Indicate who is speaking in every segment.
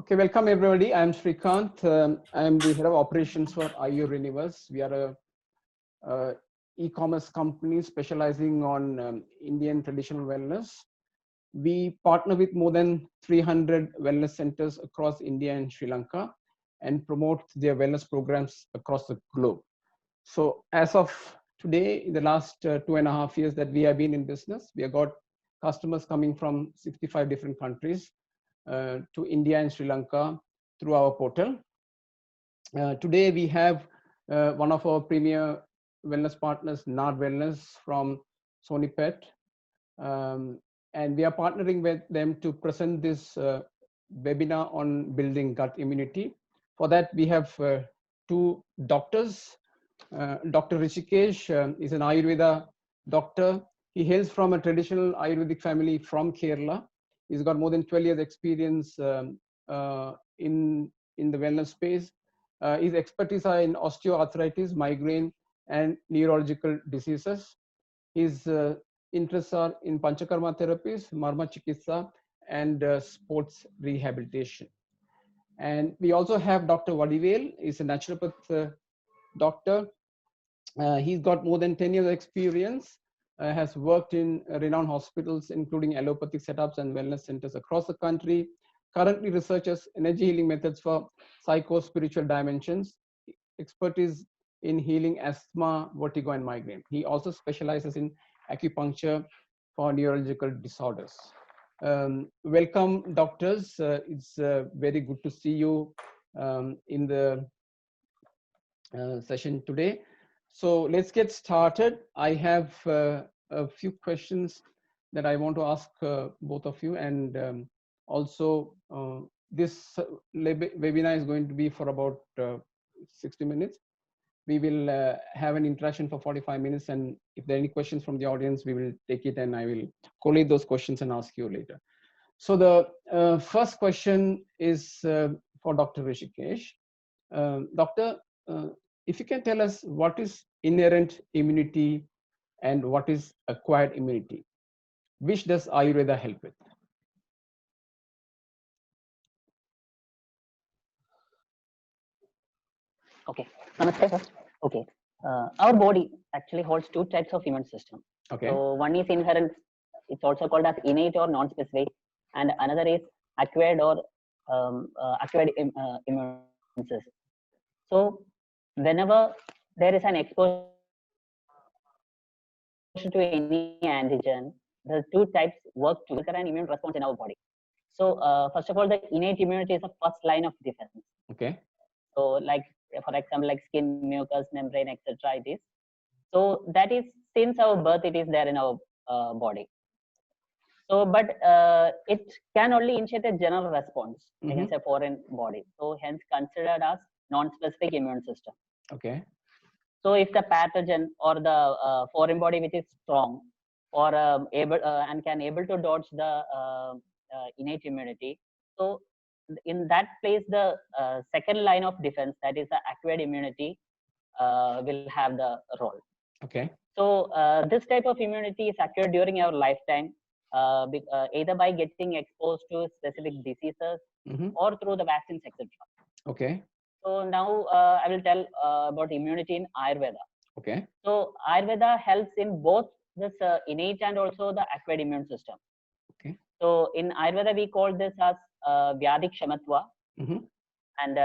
Speaker 1: Okay, welcome everybody. I am Srikanth. I am the head of operations for IU Universe. We are a e-commerce company specializing on Indian traditional wellness. We partner with more than 300 wellness centers across India and Sri Lanka and promote their wellness programs across the globe. So as of today, in the last 2.5 years that we have been in business, we have got customers coming from 65 different countries to India and Sri Lanka through our portal. Today we have one of our premier wellness partners, Nard Wellness from Sonipet. And we are partnering with them to present this webinar on building gut immunity. For that, we have two doctors. Dr. Rishikesh is an Ayurveda doctor. He hails from a traditional Ayurvedic family from Kerala. He's got more than 12 years experience in the wellness space. His expertise are in osteoarthritis, migraine, and neurological diseases. His interests are in Panchakarma therapies, Marma Chikitsa, and sports rehabilitation. And we also have Dr. Vadivel. He's a naturopath doctor. He's got more than 10 years experience, has worked in renowned hospitals, including allopathic setups and wellness centers across the country. Currently researches energy healing methods for psycho-spiritual dimensions, expertise in healing asthma, vertigo, and migraine. He also specializes in acupuncture for neurological disorders. Welcome, doctors. It's very good to see you in the session today. So let's get started. I have a few questions that I want to ask both of you, and also this webinar is going to be for about 60 minutes. We will have an interaction for 45 minutes, and if there are any questions from the audience, we will take it and I will collate those questions and ask you later. So the first question is for Dr. Rishikesh. Doctor, if you can tell us what is inherent immunity and what is acquired immunity, which does Ayurveda help with?
Speaker 2: Okay, namaste sir. Okay, our body actually holds two types of immune system.
Speaker 1: Okay.
Speaker 2: So one is inherent, it's also called as innate or non-specific, and another is acquired or acquired immune system. So whenever there is an exposure to any antigen, the two types work to trigger an immune response in our body. So first of all, the innate immunity is the first line of defense.
Speaker 1: Okay.
Speaker 2: So like, for example, like skin, mucus, membrane, etc. It is. So that is since our birth, it is there in our body. So, but it can only initiate a general response against a foreign body. So hence considered as non-specific immune system.
Speaker 1: Okay.
Speaker 2: So if the pathogen or the foreign body which is strong or able and can able to dodge the innate immunity, so in that place the second line of defense, that is the acquired immunity, will have the role.
Speaker 1: Okay.
Speaker 2: So this type of immunity is acquired during our lifetime, either by getting exposed to specific diseases or through the vaccines, etc.
Speaker 1: Okay.
Speaker 2: So now I will tell about immunity in Ayurveda.
Speaker 1: Okay.
Speaker 2: So Ayurveda helps in both this innate and also the acquired immune system.
Speaker 1: Okay.
Speaker 2: So in Ayurveda we call this as Vyadhi Kshamatva, and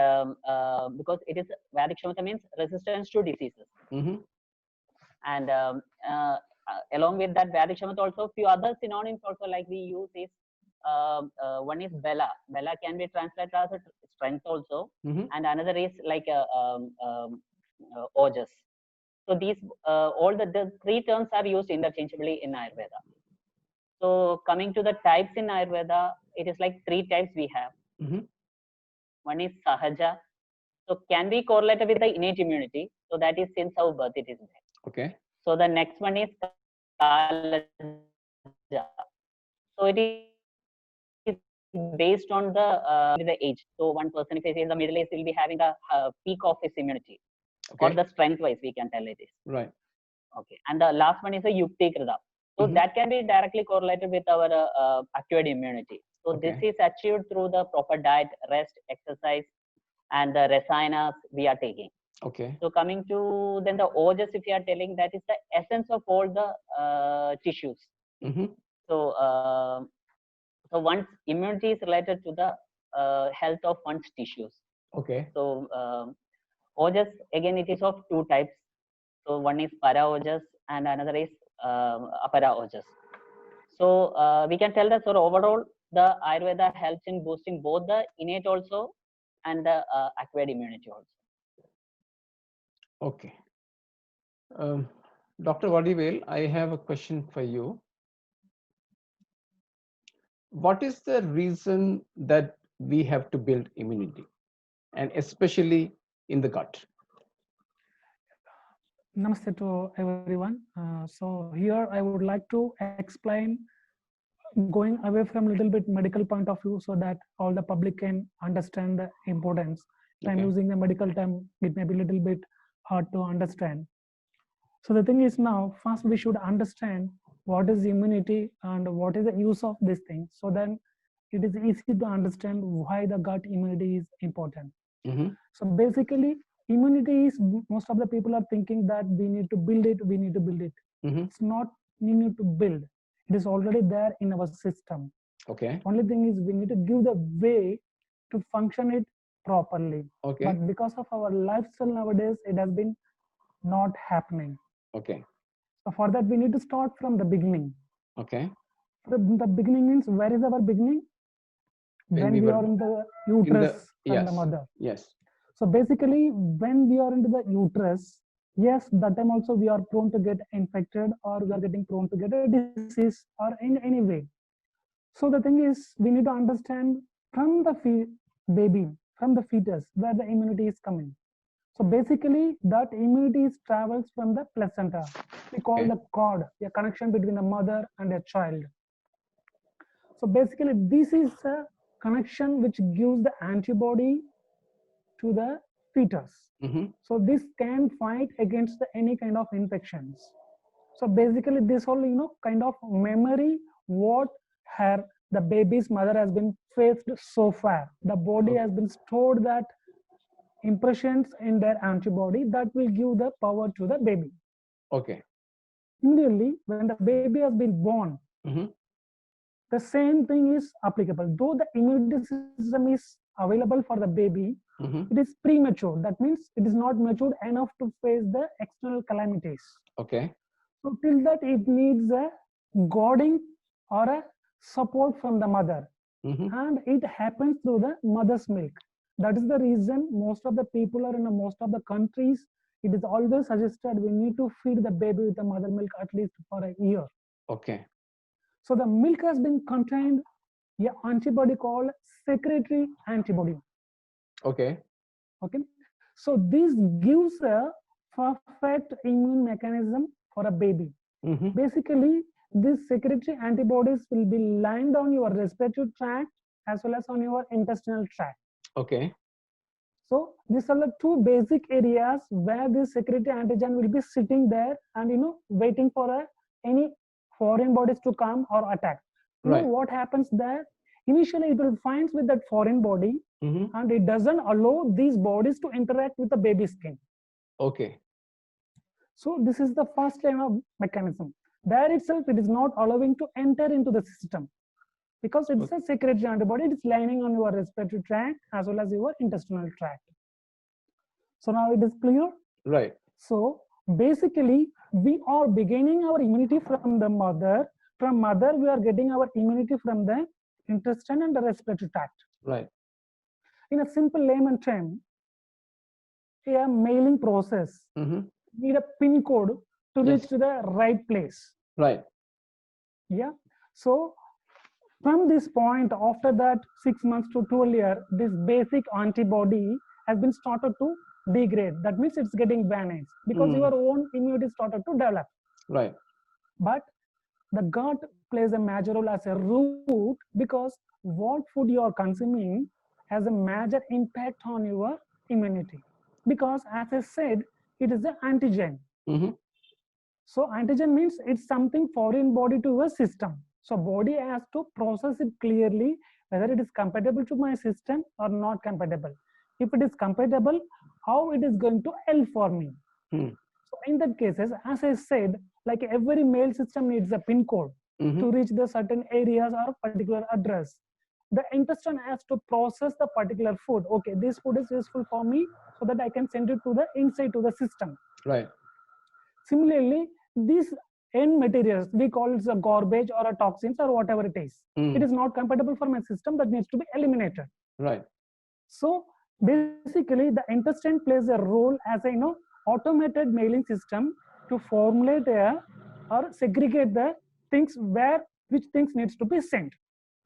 Speaker 2: because it is Vyadhi Kshamatva means resistance to diseases. And along with that Vyadhi Kshamatva, also few other synonyms also like we use is one is Bela. Bela can be translated as a strength also, and another is like Ojas. So these all the three terms are used interchangeably in Ayurveda. So coming to the types in Ayurveda, it is like three types we have. One is Sahaja. So can be correlated with the innate immunity. So that is since our birth it is there.
Speaker 1: Okay.
Speaker 2: So the next one is Kalaja. So it is based on the age. So one person if he is in the middle age will be having a peak of his immunity, or the strength wise we can tell it is.
Speaker 1: Right.
Speaker 2: Okay. And the last one is a Yukti Krita. So that can be directly correlated with our acquired immunity. So
Speaker 1: Okay.
Speaker 2: this is achieved through the proper diet, rest, exercise, and the rasayanas we are taking.
Speaker 1: Okay.
Speaker 2: So coming to then the ojas, if you are telling, that is the essence of all the tissues.
Speaker 1: Mm-hmm.
Speaker 2: So so one's immunity is related to the health of one's tissues.
Speaker 1: Okay.
Speaker 2: So ojas, again, it is of two types. So one is para ojas and another is apara ojas. So we can tell that, so overall the Ayurveda helps in boosting both the innate also and the acquired immunity also.
Speaker 1: Okay. Dr. Vadivel, I have a question for you. What is the reason that we have to build immunity, and especially in the gut?
Speaker 3: Namaste to everyone. So here I would like to explain, going away from little bit medical point of view, so that all the public can understand the importance. If I'm
Speaker 1: Okay.
Speaker 3: using the medical term, it may be a little bit hard to understand. So the thing is, now first we should understand what is immunity and what is the use of this thing. So then it is easy to understand why the gut immunity is important.
Speaker 1: Mm-hmm.
Speaker 3: So basically, immunity is, most of the people are thinking that we need to build it, we need to build it.
Speaker 1: Mm-hmm.
Speaker 3: It's not we need to build. It is already there in our system.
Speaker 1: Okay.
Speaker 3: Only thing is we need to give the way to function it properly.
Speaker 1: Okay.
Speaker 3: But because of our lifestyle nowadays, it has been not happening.
Speaker 1: Okay.
Speaker 3: So for that, we need to start from the beginning.
Speaker 1: Okay.
Speaker 3: The beginning means, where is our beginning? When we are in the uterus from
Speaker 1: yes.
Speaker 3: the mother.
Speaker 1: Yes.
Speaker 3: So basically, when we are into the uterus, yes, that time also we are prone to get infected, or we are getting prone to get a disease, or in any way. So the thing is, we need to understand from the baby, from the fetus, where the immunity is coming. So basically, that immunity travels from the placenta. We call
Speaker 1: Okay.
Speaker 3: the cord, a connection between the mother and a child. So basically, this is a connection which gives the antibody to the fetus.
Speaker 1: Mm-hmm.
Speaker 3: So this can fight against any kind of infections. So basically, this whole kind of memory what the baby's mother has been faced so far. The body has been stored that impressions in their antibody that will give the power to the baby.
Speaker 1: Okay.
Speaker 3: Immediately, when the baby has been born,
Speaker 1: Mm-hmm.
Speaker 3: the same thing is applicable. Though the immunity system is available for the baby,
Speaker 1: Mm-hmm.
Speaker 3: it is premature. That means it is not matured enough to face the external calamities.
Speaker 1: Okay.
Speaker 3: So till that, it needs a guarding or a support from the mother.
Speaker 1: Mm-hmm.
Speaker 3: And it happens through the mother's milk. That is the reason most of the people are in most of the countries, it is always suggested we need to feed the baby with the mother milk at least for a year.
Speaker 1: Okay.
Speaker 3: So the milk has been contained an antibody called secretory antibody.
Speaker 1: Okay.
Speaker 3: Okay. So this gives a perfect immune mechanism for a baby.
Speaker 1: Mm-hmm.
Speaker 3: Basically, these secretory antibodies will be lined on your respiratory tract as well as on your intestinal tract.
Speaker 1: Okay.
Speaker 3: So these are the two basic areas where this secretory antigen will be sitting there and waiting for any foreign bodies to come or attack. You
Speaker 1: Right.
Speaker 3: know what happens there? Initially, it will find with that foreign body,
Speaker 1: Mm-hmm.
Speaker 3: and it doesn't allow these bodies to interact with the baby skin.
Speaker 1: Okay.
Speaker 3: So this is the first line of mechanism. There itself, it is not allowing to enter into the system because it's a secretory antibody. It is lining on your respiratory tract as well as your intestinal tract. So now it is clear.
Speaker 1: Right.
Speaker 3: So basically, we are beginning our immunity from the mother. From mother, we are getting our immunity from the intestine and the respiratory tract.
Speaker 1: Right.
Speaker 3: In a simple layman term, a mailing process
Speaker 1: Mm-hmm.
Speaker 3: need a pin code to
Speaker 1: Yes.
Speaker 3: reach to the right place.
Speaker 1: Right.
Speaker 3: Yeah. So from this point, after that 6 months to 12 years, this basic antibody has been started to degrade. That means it's getting vanished because your own immunity started to develop.
Speaker 1: Right.
Speaker 3: But the gut plays a major role as a root because what food you are consuming has a major impact on your immunity. Because as I said, it is an antigen.
Speaker 1: Mm-hmm.
Speaker 3: So antigen means it's something foreign body to your system. So body has to process it clearly whether it is compatible to my system or not compatible. If it is compatible, how it is going to help for me. So in that cases, as I said, like every mail system needs a pin code to reach the certain areas or particular address. The intestine has to process the particular food. Okay, this food is useful for me, so that I can send it to the inside to the system.
Speaker 1: Right.
Speaker 3: Similarly, these end materials, we call it a garbage or a toxins or whatever it is. It is not compatible for my system, that needs to be eliminated.
Speaker 1: Right.
Speaker 3: So basically, the intestine plays a role as a automated mailing system to formulate or segregate the things which things needs to be sent.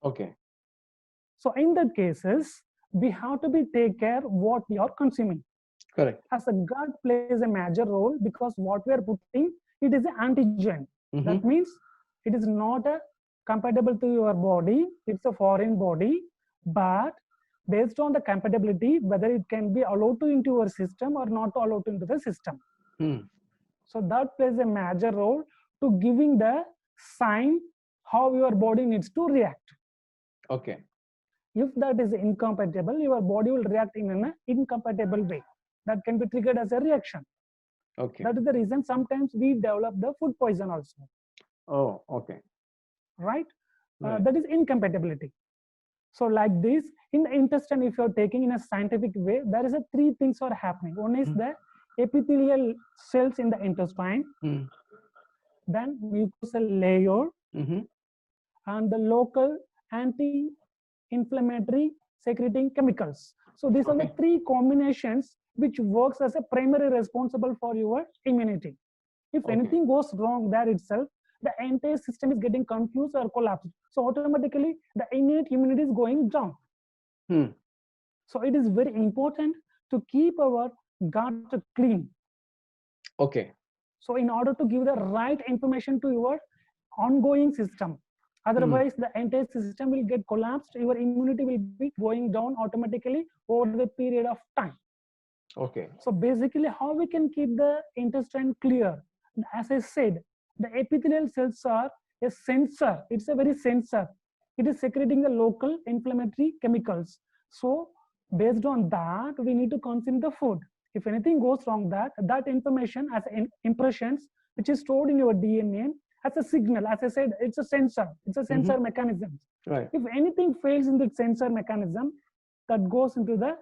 Speaker 1: Okay.
Speaker 3: So in that cases, we have to be take care what we are consuming.
Speaker 1: Correct.
Speaker 3: As a gut plays a major role, because what we are putting, it is an antigen. That means it is not compatible to your body, it's a foreign body, but based on the compatibility, whether it can be allowed to into your system or not allowed into the system. So that plays a major role to giving the sign how your body needs to react.
Speaker 1: Okay.
Speaker 3: If that is incompatible, your body will react in an incompatible way. That can be triggered as a reaction.
Speaker 1: Okay.
Speaker 3: That is the reason sometimes we develop the food poison also.
Speaker 1: Oh, okay.
Speaker 3: Right?
Speaker 1: Right.
Speaker 3: That is incompatibility. So like this, in the intestine, if you're taking in a scientific way, there is a three things are happening. One is the epithelial cells in the intestine, then mucosal layer, and the local anti-inflammatory secreting chemicals. So these are the three combinations which works as a primary responsible for your immunity. If anything goes wrong there itself, the entire system is getting confused or collapsed. So automatically the innate immunity is going down. So it is very important to keep our gut clean.
Speaker 1: Okay.
Speaker 3: So in order to give the right information to your ongoing system, otherwise the entire system will get collapsed, your immunity will be going down automatically over the period of time.
Speaker 1: Okay.
Speaker 3: So basically how we can keep the intestine clear, as I said, the epithelial cells are a sensor. It's a very sensor. It is secreting the local inflammatory chemicals. So based on that, we need to consume the food. If anything goes wrong, that information as impressions, which is stored in your DNA, as a signal, as I said, it's a sensor. It's a sensor mechanism.
Speaker 1: Right.
Speaker 3: If anything fails in the sensor mechanism, that goes into the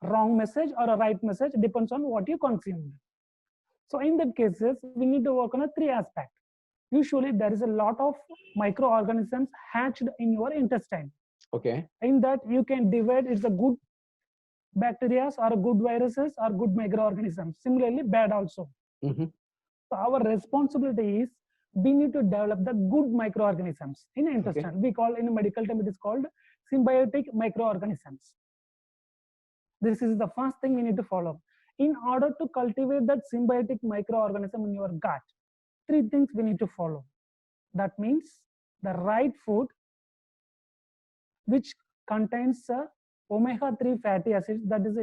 Speaker 3: wrong message or a right message, depends on what you consume. So in that cases, we need to work on a three aspect. Usually there is a lot of microorganisms hatched in your intestine.
Speaker 1: Okay.
Speaker 3: In that you can divide, it's a good bacteria or good viruses or good microorganisms. Similarly, bad also. So our responsibility is we need to develop the good microorganisms in the intestine. We call, in medical term, it is called symbiotic microorganisms. This is the first thing we need to follow. In order to cultivate that symbiotic microorganism in your gut, three things we need to follow. That means the right food, which contains omega-3 fatty acids, that is,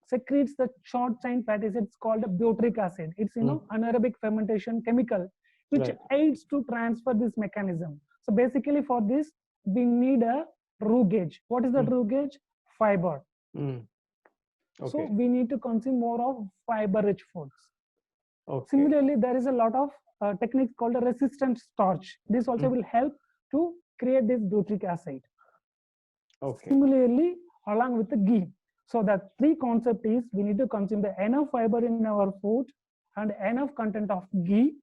Speaker 3: secretes the short chain fatty acids called butyric acid. It's, anaerobic fermentation chemical, which aids to transfer this mechanism. So basically for this, we need a roux gauge. What is the roux gauge? Fiber. So we need to consume more of fiber-rich foods. Similarly, there is a lot of techniques called a resistant starch. This also will help to create this butyric acid. Similarly, along with the ghee. So the three concept is we need to consume the enough fiber in our food and enough content of ghee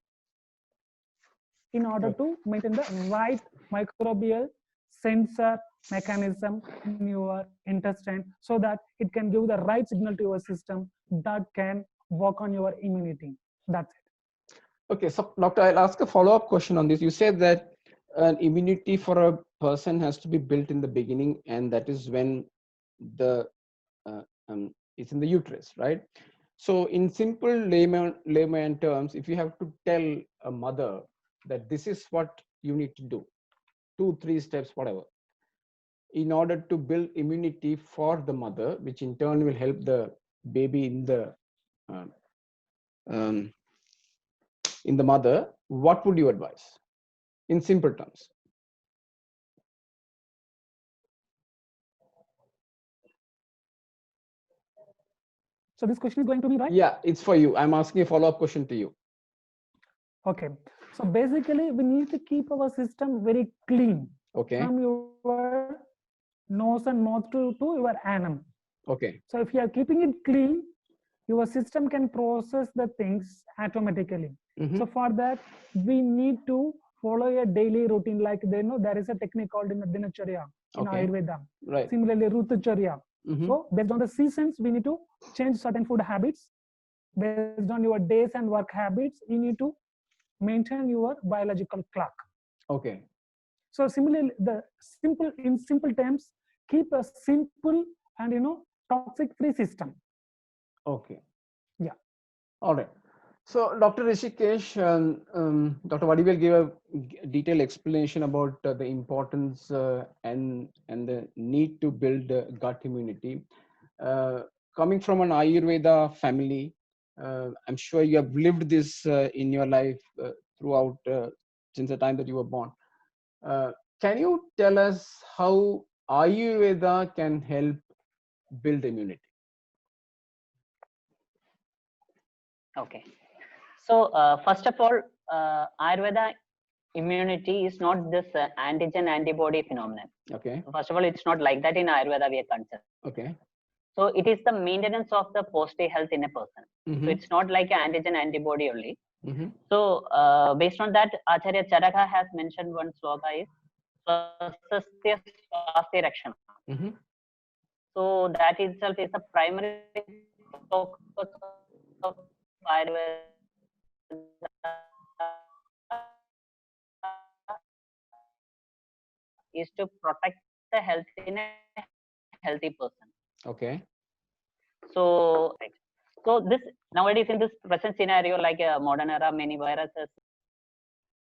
Speaker 3: in order to maintain the right microbial sensor mechanism in your intestine, so that it can give the right signal to your system that can work on your immunity. That's it.
Speaker 1: Okay, so doctor, I'll ask a follow-up question on this. You said that an immunity for a person has to be built in the beginning, and that is when the it's in the uterus, right? So in simple layman terms, if you have to tell a mother that this is what you need to do, 2-3 steps, whatever, in order to build immunity for the mother, which in turn will help the baby in the mother, what would you advise? in simple terms?
Speaker 3: So this question is going to me, right?
Speaker 1: Yeah, it's for you. I'm asking a follow-up question to you.
Speaker 3: Okay. So basically, we need to keep our system very clean
Speaker 1: Okay.
Speaker 3: from your nose and mouth to your anum.
Speaker 1: Okay.
Speaker 3: So if you are keeping it clean, your system can process the things automatically.
Speaker 1: Mhm.
Speaker 3: So for that, we need to follow a daily routine. Like they know there is a technique called in Dinacharya in
Speaker 1: Okay.
Speaker 3: Ayurveda.
Speaker 1: Right.
Speaker 3: Similarly, Rutucharya.
Speaker 1: Mhm.
Speaker 3: So based on the seasons, we need to change certain food habits. Based on your days and work habits, you need to maintain your biological clock.
Speaker 1: Okay.
Speaker 3: So similarly, in simple terms, keep a simple and toxic free system.
Speaker 1: Okay.
Speaker 3: Yeah.
Speaker 1: All right. So, Dr. Rishikesh, Dr. Vadivel gave a detailed explanation about the importance and the need to build gut immunity. Coming from an Ayurveda family, I'm sure you have lived this in your life throughout since the time that you were born. Can you tell us how Ayurveda can help build immunity?
Speaker 2: Okay. So first of all, Ayurveda immunity is not this antigen antibody phenomenon.
Speaker 1: Okay.
Speaker 2: First of all, it's not like that in Ayurveda we are concerned.
Speaker 1: Okay.
Speaker 2: So it is the maintenance of the post-day health in a person.
Speaker 1: Mhm.
Speaker 2: So it's not like an antigen antibody only.
Speaker 1: Mhm.
Speaker 2: So based on that, Acharya Charaka has mentioned one sloka is Swasthya Swasthya Rakshana.
Speaker 1: Mhm.
Speaker 2: So that itself is the primary focus of Ayurveda is to protect the health in a healthy person.
Speaker 1: Okay.
Speaker 2: So, right. So this nowadays in this present scenario, like a modern era, many viruses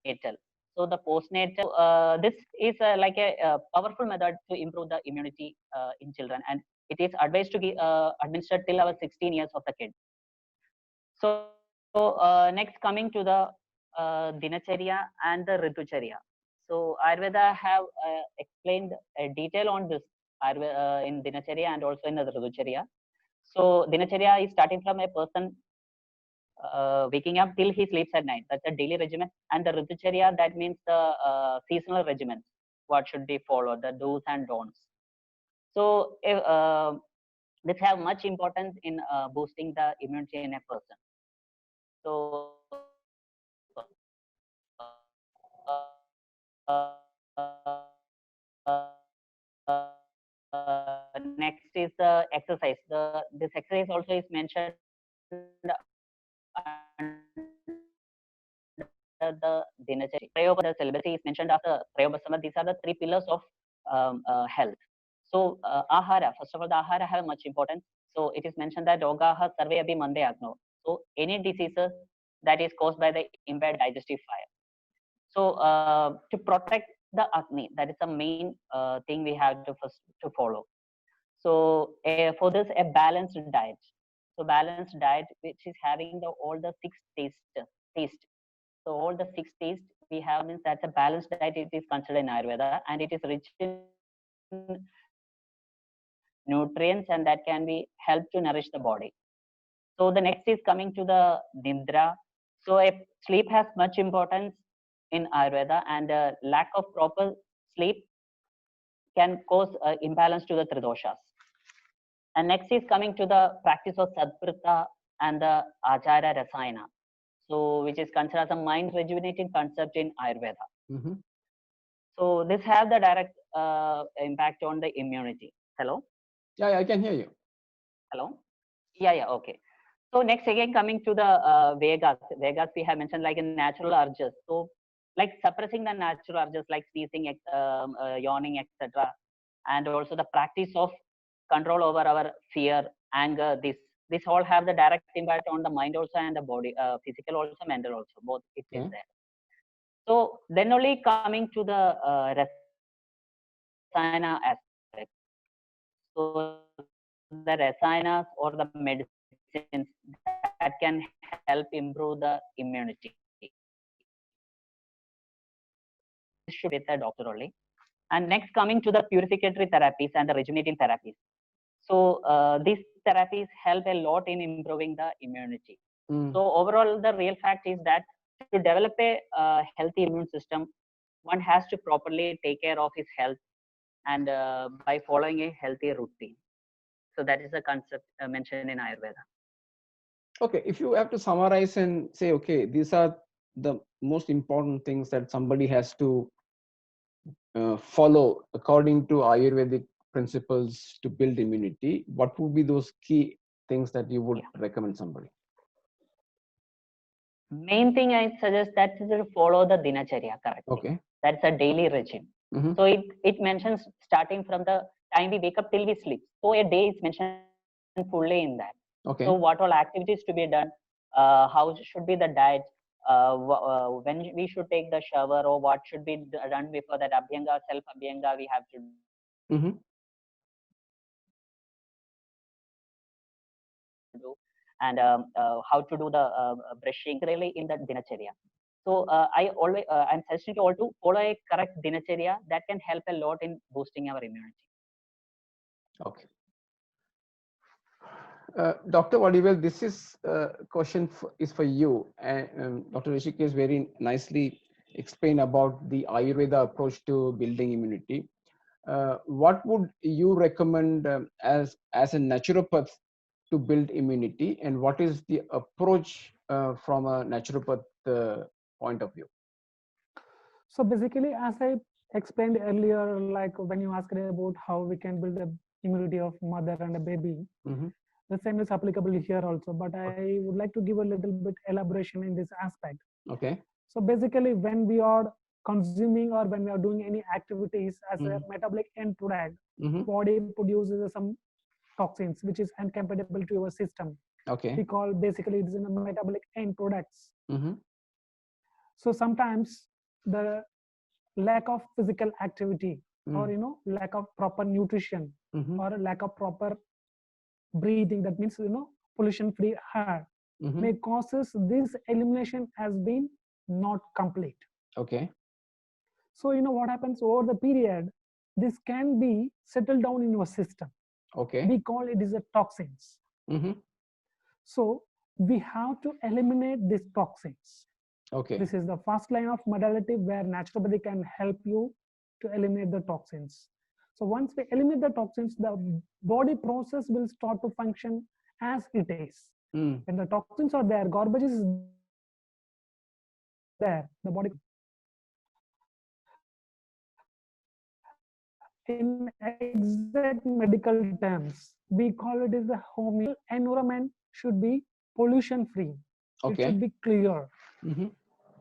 Speaker 2: natal. So the postnatal, this is like a powerful method to improve the immunity in children, and it is advised to be administered till our 16 years of the kid. So, next coming to the Dinacharya and the Ritucharya. So Ayurveda have explained a detail on this in Dinacharya and also in the Ritucharya. So Dinacharya is starting from a person waking up till he sleeps at night. That's a daily regimen. And the Ritucharya, that means the seasonal regimen. What should be followed, the do's and don'ts. So this have much importance in boosting the immunity in a person. So next is the exercise. This exercise also is mentioned the Dinacharya. The celibacy is mentioned after Trayobasama. These are the three pillars of health. So ahara, first of all, the ahara have much importance. So it is mentioned that rogaha sarve abhi mande agno. So any diseases that is caused by the impaired digestive fire. So to protect the agni, that is the main thing we have to first to follow. So for this, a balanced diet. So balanced diet, which is having the all the six taste. So all the six tastes we have means that's a balanced diet. It is considered in Ayurveda, and it is rich in nutrients, and that can be help to nourish the body. So the next is coming to the nidra. So sleep has much importance in Ayurveda, and lack of proper sleep can cause imbalance to the tridoshas. And next is coming to the practice of sadprita and the achara rasayana. So which is considered as a mind rejuvenating concept in Ayurveda.
Speaker 1: Mm-hmm.
Speaker 2: So this have the direct impact on the immunity. Hello?
Speaker 1: Yeah, I can hear you.
Speaker 2: Hello? Yeah, okay. So next again coming to the Vegas. Vegas we have mentioned like in natural urges. So like suppressing the natural urges like sneezing, yawning, etc. And also the practice of control over our fear, anger, this all have the direct impact on the mind also and the body, physical also, mental also, both it is there. So then only coming to the rasayana aspect. So the rasayanas or the medicines that can help improve the immunity. should be with a doctor only. And next, coming to the purificatory therapies and the rejuvenating therapies. So these therapies help a lot in improving the immunity. So overall, the real fact is that to develop a healthy immune system, one has to properly take care of his health and by following a healthy routine. So that is the concept mentioned in Ayurveda.
Speaker 1: Okay, if you have to summarize and say, okay, these are the most important things that somebody has to follow according to Ayurvedic principles to build immunity, what would be those key things that you would recommend somebody?
Speaker 2: Main thing I suggest that is to follow the dinacharya correctly.
Speaker 1: Okay.
Speaker 2: That's a daily regime. So it mentions starting from the time we wake up till we sleep. So a day is mentioned fully in that.
Speaker 1: Okay.
Speaker 2: So what all activities to be done, how should be the diet, when we should take the shower, or what should be done before that abhyanga, self abhyanga we have to do, and how to do the brushing really in the dinacharya. So I'm suggesting you all to follow a correct dinacharya that can help a lot in boosting our immunity.
Speaker 1: Okay. Dr. Vadivel, this is question is for you. Dr. Rishikesh very nicely explained about the Ayurveda approach to building immunity. What would you recommend as a naturopath to build immunity, and what is the approach from a naturopath point of view?
Speaker 3: So basically, as I explained earlier, like when you asked about how we can build the immunity of mother and a baby, the same is applicable here also, but I would like to give a little bit elaboration in this aspect.
Speaker 1: Okay.
Speaker 3: So basically, when we are consuming or when we are doing any activities as a metabolic end product, body produces some toxins which is incompatible to your system.
Speaker 1: Okay.
Speaker 3: We call basically it is in a metabolic end products. So sometimes the lack of physical activity or lack of proper nutrition or lack of proper breathing, that means pollution free air, may causes this elimination has been not complete.
Speaker 1: Okay.
Speaker 3: So what happens over the period, this can be settled down in your system.
Speaker 1: Okay.
Speaker 3: We call it as a toxins. So we have to eliminate these toxins.
Speaker 1: Okay.
Speaker 3: This is the first line of modality where naturopathy can help you to eliminate the toxins. So once we eliminate the toxins, the body process will start to function as it is. When the toxins are there, garbage is there, the body. In exact medical terms, we call it as the home environment should be pollution free.
Speaker 1: Okay.
Speaker 3: It should be clear.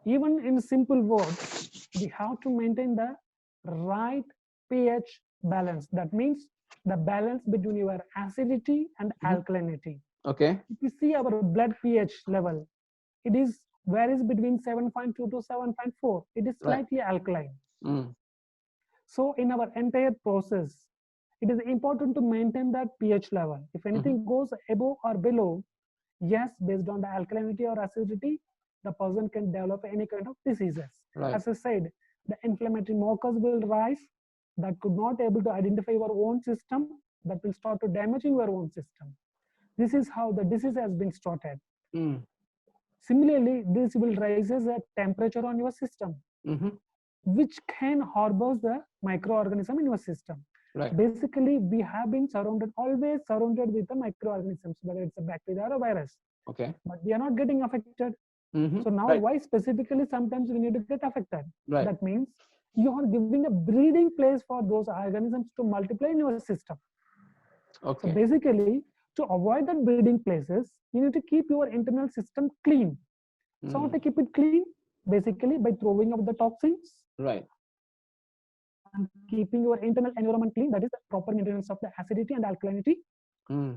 Speaker 3: Even in simple words, we have to maintain the right pH balance. That means the balance between your acidity and alkalinity.
Speaker 1: Okay.
Speaker 3: If you see our blood pH level, it is varies between 7.2 to 7.4. It is slightly alkaline. So in our entire process, it is important to maintain that pH level. If anything goes above or below, yes, based on the alkalinity or acidity, the person can develop any kind of diseases. As I said, the inflammatory markers will rise that could not able to identify your own system, that will start to damaging your own system. This is how the disease has been started. Similarly, this will raises a temperature on your system, which can harbor the microorganism in your system. Basically, we have been always surrounded with the microorganisms, whether it's a bacteria or a virus.
Speaker 1: Okay.
Speaker 3: But we are not getting affected. So now why specifically sometimes we need to get affected? That means you are giving a breeding place for those organisms to multiply in your system.
Speaker 1: Okay.
Speaker 3: So basically, to avoid that breeding places, you need to keep your internal system clean. So how to keep it clean? Basically by throwing out the toxins. And keeping your internal environment clean, that is the proper maintenance of the acidity and alkalinity.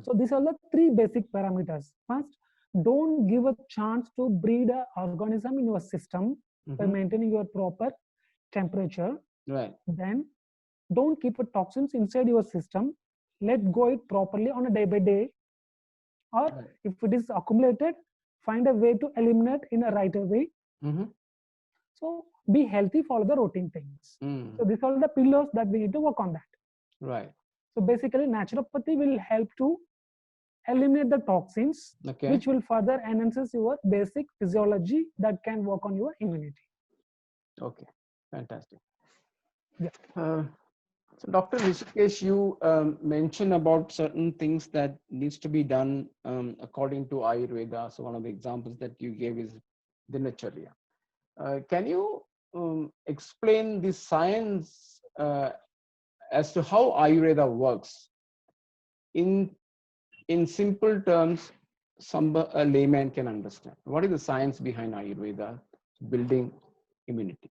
Speaker 3: So these are the three basic parameters. First, don't give a chance to breed an organism in your system by maintaining your proper temperature. Then don't keep the toxins inside your system. Let go it properly on a day by day. Or if it is accumulated, find a way to eliminate in a right way. So be healthy, follow the routine things.
Speaker 1: Mm.
Speaker 3: So these are the pillars that we need to work on that.
Speaker 1: Right.
Speaker 3: So basically, naturopathy will help to eliminate the toxins,
Speaker 1: Okay.
Speaker 3: which will further enhances your basic physiology that can work on your immunity.
Speaker 1: Okay. Fantastic.
Speaker 3: Yeah.
Speaker 1: So Dr. Rishikesh, you mentioned about certain things that needs to be done according to Ayurveda. So one of the examples that you gave is Dinacharya. Can you explain the science as to how Ayurveda works in simple terms? A layman can understand. What is the science behind Ayurveda building immunity?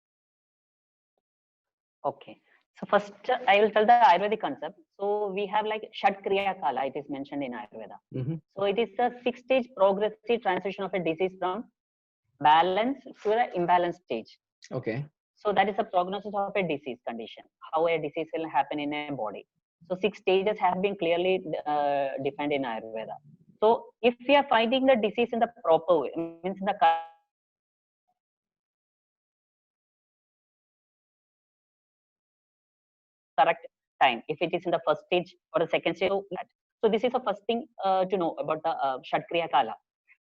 Speaker 2: Okay. So first, I will tell the Ayurvedic concept. So we have like Shat Kriya Kala. It is mentioned in Ayurveda.
Speaker 1: Mm-hmm.
Speaker 2: So it is a 6-stage progressive transition of a disease from balance to the imbalance stage.
Speaker 1: Okay.
Speaker 2: So that is a prognosis of a disease condition, how a disease will happen in a body. So 6 stages have been clearly defined in Ayurveda. So if we are finding the disease in the proper way, means in the correct time, if it is in the first stage or the second stage, so this is the first thing to know about the Shatkriya Kala.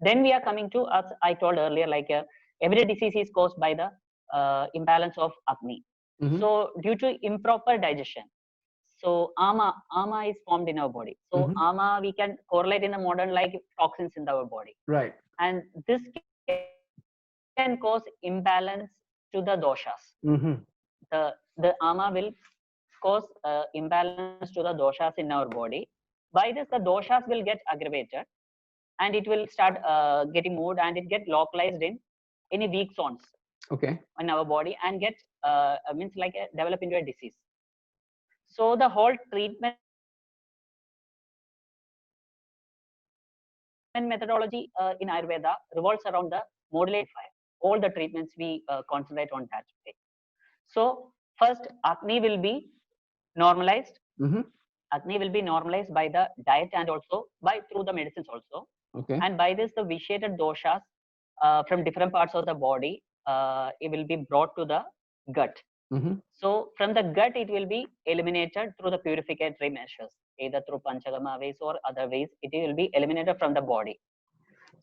Speaker 2: Then we are coming to, as I told earlier, like every disease is caused by the imbalance of Agni.
Speaker 1: Mm-hmm.
Speaker 2: So due to improper digestion, so ama is formed in our body. So
Speaker 1: Mm-hmm.
Speaker 2: ama we can correlate in the modern like toxins in our body,
Speaker 1: Right.
Speaker 2: and this can cause imbalance to the doshas.
Speaker 1: Mm-hmm.
Speaker 2: The ama will cause imbalance to the doshas in our body. By this, the doshas will get aggravated, and it will start getting moved, and it get localized in any weak zones
Speaker 1: Okay.
Speaker 2: in our body, and get means like develop into a disease. So the whole treatment methodology in Ayurveda revolves around the modulate fire. All the treatments we concentrate on that way. So first, Agni will be normalized.
Speaker 1: Mm-hmm.
Speaker 2: Agni will be normalized by the diet and also by through the medicines also.
Speaker 1: Okay.
Speaker 2: And by this, the vitiated doshas from different parts of the body, it will be brought to the gut.
Speaker 1: Mm-hmm.
Speaker 2: So from the gut, it will be eliminated through the purificatory measures, either through Panchagama ways or other ways. It will be eliminated from the body.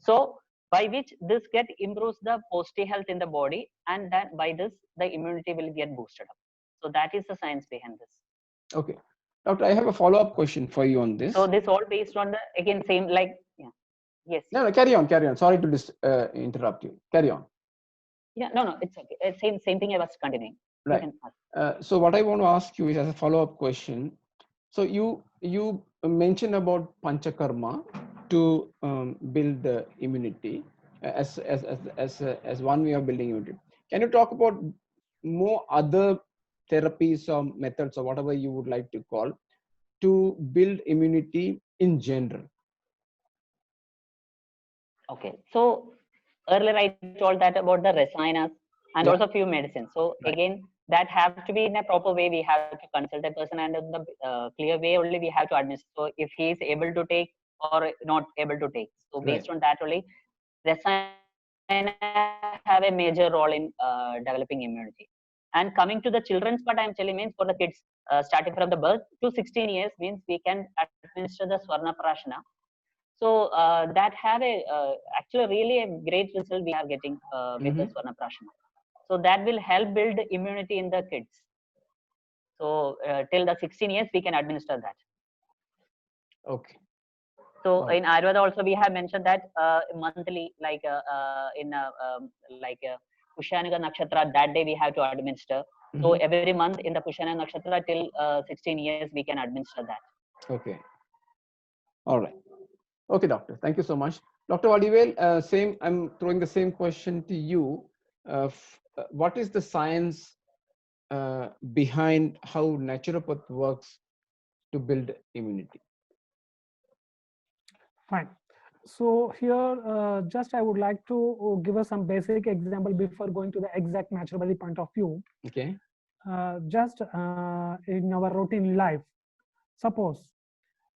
Speaker 2: So by which this get improves the posty health in the body, and that by this the immunity will get boosted up. So that is the science behind this.
Speaker 1: Okay. Doctor, I have a follow-up question for you on this.
Speaker 2: So this all based on the again same like yeah. Yes.
Speaker 1: No, carry on. Sorry to interrupt you. Carry on.
Speaker 2: Yeah, no, it's okay. Same thing I was continuing.
Speaker 1: Right. So what I want to ask you is as a follow-up question. So you mentioned about Panchakarma to build the immunity as one way of building immunity. Can you talk about more other therapies or methods or whatever you would like to call to build immunity in general?
Speaker 2: Okay. So earlier I told that about the rasayanas and also few medicines. So again, that have to be in a proper way. We have to consult a person, and in the clear way only we have to administer. So if he is able to take or not able to take. So based on that only, rasayana have a major role in developing immunity. And coming to the children's part, I'm telling means for the kids starting from the birth to 16 years means we can administer the Swarna Prashana. So that have a actually really a great result we are getting with the Swarna Prashana. So that will help build immunity in the kids. So till the 16 years we can administer that.
Speaker 1: Okay.
Speaker 2: So in Ayurveda also we have mentioned that monthly like in Pushanaka Nakshatra, that day we have to administer. So every month in the Pushanaka Nakshatra till 16 years we can administer that.
Speaker 1: Okay. All right. Okay, doctor. Thank you so much. Dr. Vadivel, I'm throwing the same question to you. What is the science behind how naturopath works to build immunity?
Speaker 3: Fine. So here, just I would like to give us some basic example before going to the exact naturopathy point of view.
Speaker 1: Okay.
Speaker 3: Just in our routine life, suppose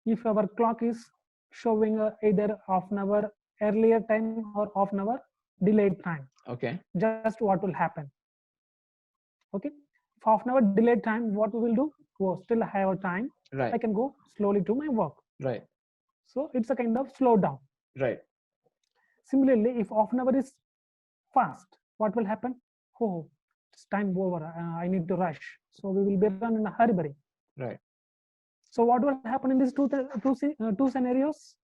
Speaker 3: if our clock is showing either half an hour earlier time or half an hour delayed time.
Speaker 1: Okay.
Speaker 3: Just what will happen? Okay, if half an hour delayed time, what we will do? Oh, still I have time.
Speaker 1: Right.
Speaker 3: I can go slowly to my work.
Speaker 1: Right.
Speaker 3: So it's a kind of slow down.
Speaker 1: Right.
Speaker 3: Similarly, if half an hour is fast, what will happen? Oh, it's time over. I need to rush. So we will be run in a hurry.
Speaker 1: Right.
Speaker 3: So what will happen in these two scenarios?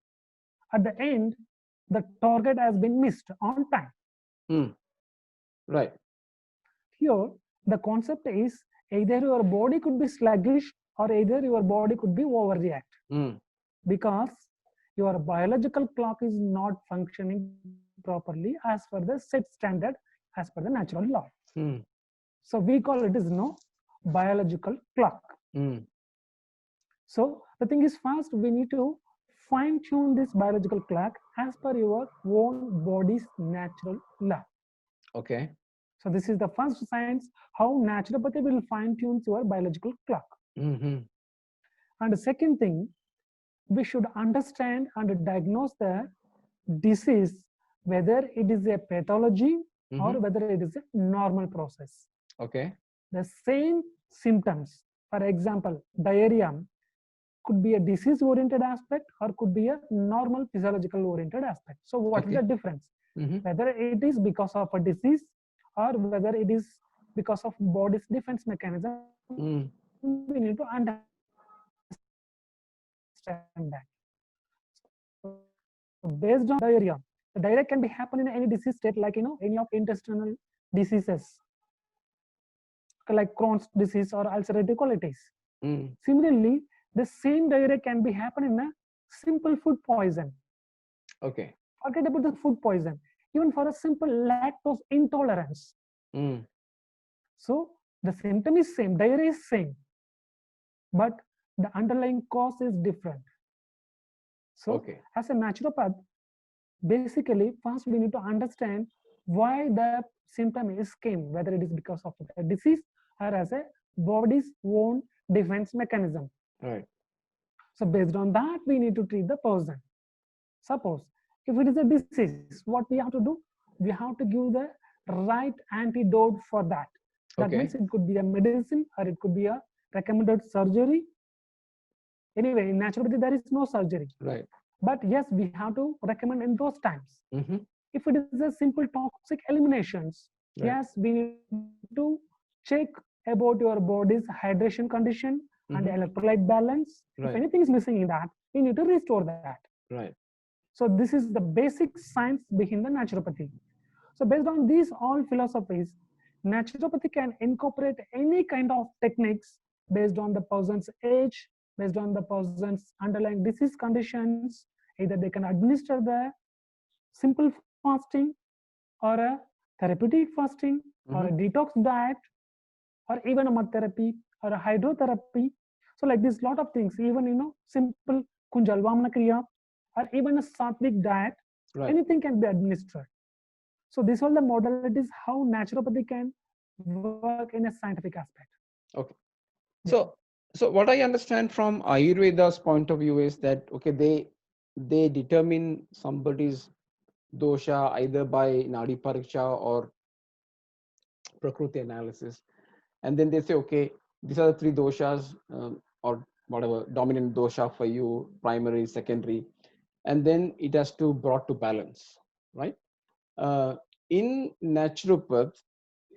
Speaker 3: At the end, the target has been missed on time.
Speaker 1: Right.
Speaker 3: Here, the concept is either your body could be sluggish or either your body could be overreact because your biological clock is not functioning properly as per the set standard, as per the natural law. So we call it as biological clock. So the thing is, first we need to fine tune this biological clock as per your own body's natural law.
Speaker 1: Okay.
Speaker 3: So this is the first science, how naturopathy will fine tune your biological clock. And the second thing, we should understand and diagnose the disease, whether it is a pathology or whether it is a normal process.
Speaker 1: Okay.
Speaker 3: The same symptoms, for example, diarrhea, could be a disease oriented aspect or could be a normal physiological oriented aspect. So what is the difference? Whether it is because of a disease or whether it is because of body's defense mechanism, we need to understand that. So based on diarrhea, the diarrhea can be happen in any disease state, like any of intestinal diseases like Crohn's disease or ulcerative colitis. Similarly, the same diarrhea can be happen in a simple food poison.
Speaker 1: Okay.
Speaker 3: Forget about the food poison, even for a simple lactose intolerance. So the symptom is same, diarrhea is same, but the underlying cause is different. So as a naturopath, basically first we need to understand why the symptom is came, whether it is because of a disease or as a body's own defense mechanism.
Speaker 1: Right.
Speaker 3: So based on that, we need to treat the person. Suppose if it is a disease, what we have to do? We have to give the right antidote for that. That means it could be a medicine or it could be a recommended surgery. Anyway, in naturopathy, there is no surgery.
Speaker 1: Right.
Speaker 3: But yes, we have to recommend in those times. If it is a simple toxic eliminations, yes, we need to check about your body's hydration condition and electrolyte balance. If anything is missing in that, we need to restore that.
Speaker 1: Right.
Speaker 3: So this is the basic science behind the naturopathy. So based on these all philosophies, naturopathy can incorporate any kind of techniques based on the person's age, based on the person's underlying disease conditions. Either they can administer the simple fasting or a therapeutic fasting or a detox diet or even a mud therapy or a hydrotherapy. So like this lot of things, even simple Kunjal Vamana Kriya or even a sattvic diet, anything can be administered. So these are the modalities how naturopathy can work in a scientific aspect.
Speaker 1: Okay. So what I understand from Ayurveda's point of view is that they determine somebody's dosha either by Nadi Pariksha or Prakruti analysis, and then they say, these are the three doshas or whatever dominant dosha for you, primary, secondary, and then it has to brought to balance, right? In naturopath,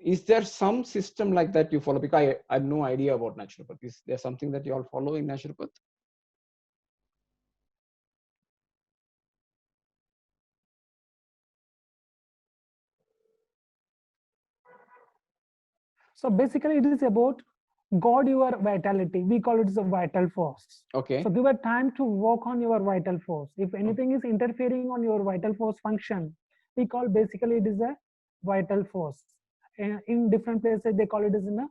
Speaker 1: is there some system like that you follow? Because I have no idea about naturopath. Is there something that you all follow in naturopath?
Speaker 3: So basically, it is about guard your vitality. We call it as a vital force.
Speaker 1: Okay.
Speaker 3: So give a time to work on your vital force. If anything is interfering on your vital force function, we call basically it is a vital force. In different places, they call it as in a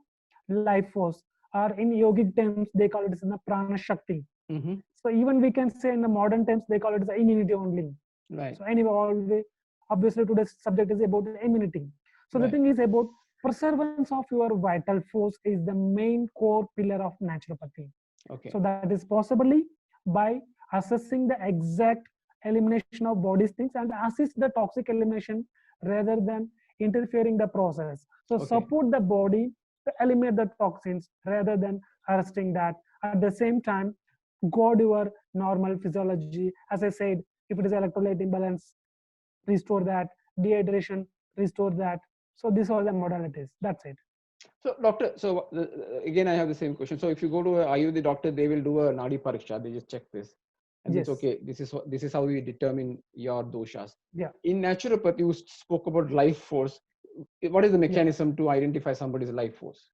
Speaker 3: life force, or in yogic terms, they call it as in a prana shakti. So even we can say in the modern terms, they call it as immunity only.
Speaker 1: Right.
Speaker 3: So anyway, obviously today's subject is about immunity. So the thing is about preservance of your vital force is the main core pillar of naturopathy.
Speaker 1: Okay.
Speaker 3: So that is possibly by assessing the exact elimination of body's things and assist the toxic elimination rather than interfering the process. So support the body to eliminate the toxins rather than arresting that. At the same time, guard your normal physiology. As I said, if it is electrolyte imbalance, restore that. Dehydration, restore that. So these are the modalities. That's it.
Speaker 1: So doctor, so again, I have the same question. So if you go to a Ayurvedic doctor, they will do a Nadi Pariksha. They just check this. And
Speaker 3: Yes.
Speaker 1: it's okay. This is how we determine your doshas.
Speaker 3: Yeah.
Speaker 1: In naturopathy, you spoke about life force. What is the mechanism to identify somebody's life force?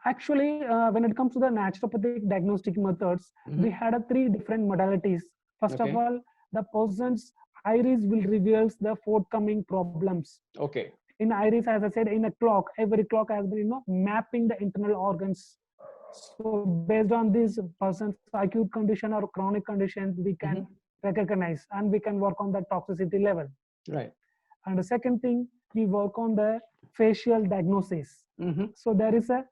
Speaker 3: Actually, when it comes to the naturopathic diagnostic methods, we had 3 different modalities. First of all, the person's iris will reveal the forthcoming problems.
Speaker 1: Okay.
Speaker 3: In iris, as I said, in a clock, every clock has been, mapping the internal organs. So based on this person's acute condition or chronic conditions, we can recognize and we can work on the toxicity level.
Speaker 1: Right.
Speaker 3: And the second thing, we work on the facial diagnosis. So there is a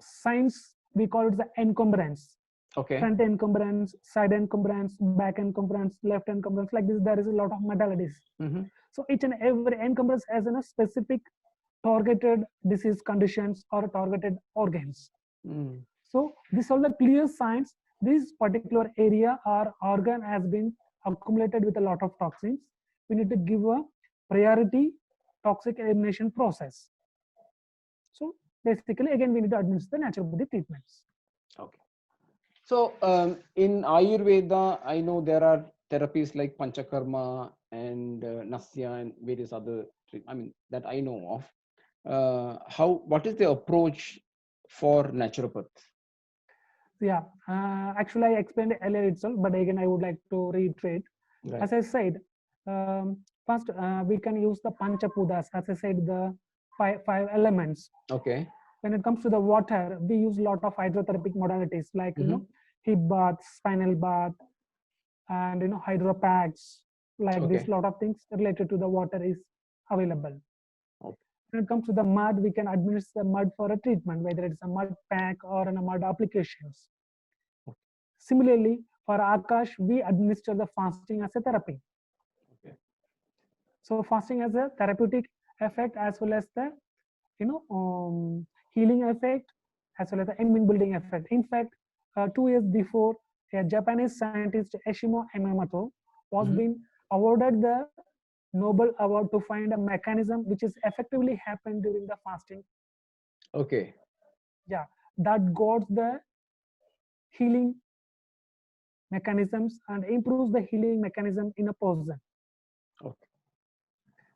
Speaker 3: science, we call it the encumbrance.
Speaker 1: Okay.
Speaker 3: Front encumbrance, side encumbrance, back encumbrance, left encumbrance. Like this, there is a lot of modalities. So each and every encumbrance has a specific targeted disease conditions or targeted organs. So these are the clear signs. This particular area or organ has been accumulated with a lot of toxins. We need to give a priority toxic elimination process. So basically, again, we need to administer the naturopathic treatments.
Speaker 1: Okay. So in Ayurveda, I know there are therapies like Panchakarma and Nasya and various other, that I know of. What is the approach for naturopaths?
Speaker 3: Yeah, actually I explained it earlier itself, but again I would like to reiterate. Right. As I said, first we can use the Panchapudas. As I said, the five elements.
Speaker 1: Okay.
Speaker 3: When it comes to the water, we use a lot of hydrotherapeutic modalities like heat bath, spinal bath, and hydro packs. Like this, lot of things related to the water is available. Okay. When it comes to the mud, we can administer mud for a treatment, whether it's a mud pack or a mud applications. Okay. Similarly, for Akash, we administer the fasting as a therapy. Okay. So fasting has a therapeutic effect as well as the healing effect as well as the immune building effect. In fact, 2 years before, a Japanese scientist Eshimo Emamoto was being awarded the Nobel Award to find a mechanism which is effectively happened during the fasting.
Speaker 1: Okay.
Speaker 3: Yeah, that got the healing mechanisms and improves the healing mechanism in a person. Okay.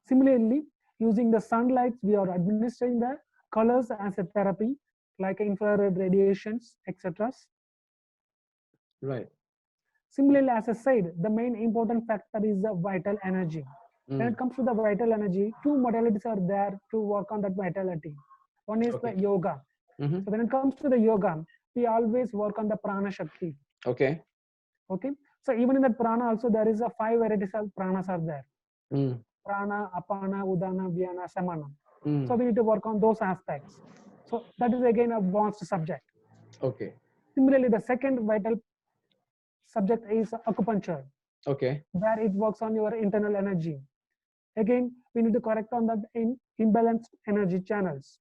Speaker 3: Similarly, using the sunlight, we are administering the colors as a therapy, like infrared radiations, etc.
Speaker 1: Right.
Speaker 3: Similarly, as I said, the main important factor is the vital energy. When it comes to the vital energy, 2 modalities are there to work on that vitality. One is the yoga. So when it comes to the yoga, we always work on the prana shakti. Okay. So even in that prana also, there is a 5 varieties of pranas are there. Prana, apana, udana, vyana, samana. So we need to work on those aspects. So that is again a vast subject. Okay. Similarly, the second vital subject is acupuncture. Okay. Where it works on your internal energy. Again, we need to correct on that in imbalanced energy channels.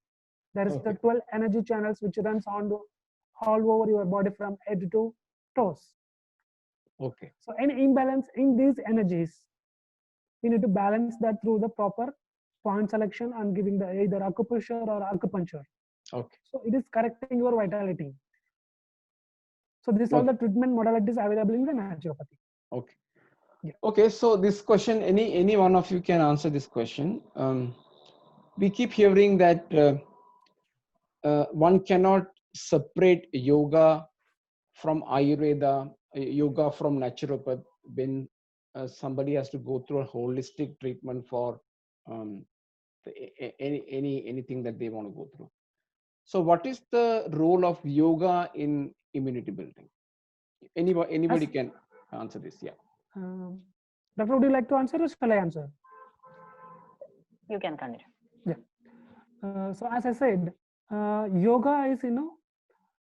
Speaker 3: There is the 12 energy channels which runs on all over your body from head to toes. Okay. So any imbalance in these energies, we need to balance that through the proper point selection and giving the either acupressure or acupuncture. Okay. So it is correcting your vitality. So these are the treatment modalities available in the naturopathy. Okay.
Speaker 1: Yeah. Okay. So this question, any one of you can answer this question. We keep hearing that one cannot separate yoga from Ayurveda, yoga from naturopath when somebody has to go through a holistic treatment for anything that they want to go through. So what is the role of yoga in immunity building? Anybody can answer this. Yeah.
Speaker 3: Doctor, would you like to answer or shall I answer?
Speaker 2: You can continue.
Speaker 3: Yeah. So as I said, yoga is,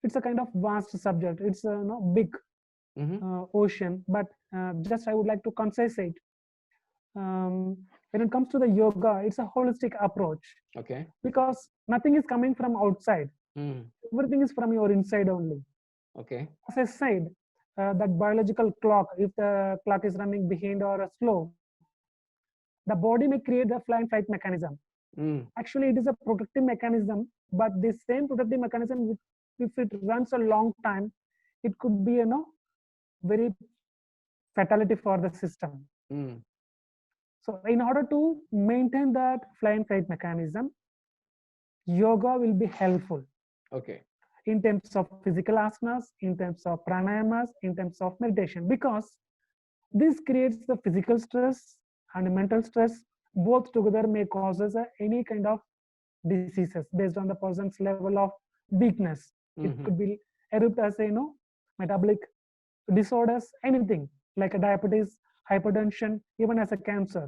Speaker 3: it's a kind of vast subject. It's a big ocean, but just I would like to concise it. When when it comes to the yoga, it's a holistic approach
Speaker 1: Okay.
Speaker 3: because nothing is coming from outside.
Speaker 1: Mm.
Speaker 3: Everything is from your inside only.
Speaker 1: Okay.
Speaker 3: As I said, that biological clock, if the clock is running behind or slow, the body may create the fly and fight mechanism.
Speaker 1: Mm.
Speaker 3: Actually, it is a protective mechanism, but this same protective mechanism, if it runs a long time, it could be, very fatality for the system.
Speaker 1: Mm.
Speaker 3: So in order to maintain that fly and fight mechanism, yoga will be helpful
Speaker 1: Okay.
Speaker 3: in terms of physical asanas, in terms of pranayamas, in terms of meditation, because this creates the physical stress and mental stress. Both together may causes any kind of diseases based on the person's level of weakness. It
Speaker 1: Mhm.
Speaker 3: could be erupt as metabolic disorders, anything like a diabetes, hypertension, even as a cancer.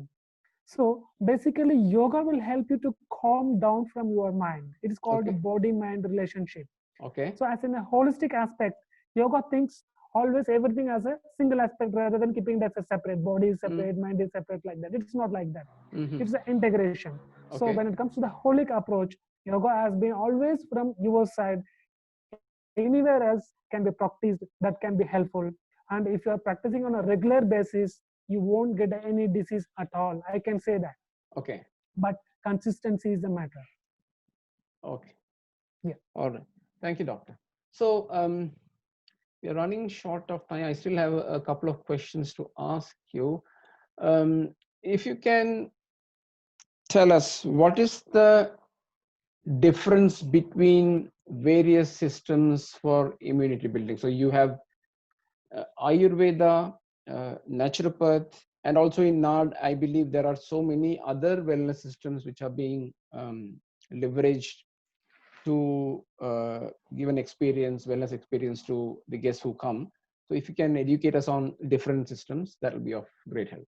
Speaker 3: So basically, yoga will help you to calm down from your mind. It is called
Speaker 1: Okay.
Speaker 3: body-mind relationship.
Speaker 1: Okay.
Speaker 3: So as in a holistic aspect, yoga thinks always everything as a single aspect rather than keeping that as a separate. Body is separate, mind is separate, like that. It's not like that.
Speaker 1: Mhm.
Speaker 3: It's an integration. So
Speaker 1: Okay.
Speaker 3: when it comes to the holistic approach, yoga has been always from your side. Anywhere else can be practiced that can be helpful. And if you are practicing on a regular basis, you won't get any disease at all. I can say that.
Speaker 1: Okay.
Speaker 3: But consistency is the matter.
Speaker 1: Okay.
Speaker 3: Yeah.
Speaker 1: All right. Thank you, doctor. So we're running short of time. I still have a couple of questions to ask you. If you can tell us what is the difference between various systems for immunity building. So you have Ayurveda, naturopath, and also in NAD, I believe there are so many other wellness systems which are being leveraged to give an experience, wellness experience to the guests who come. So if you can educate us on different systems, that will be of great help.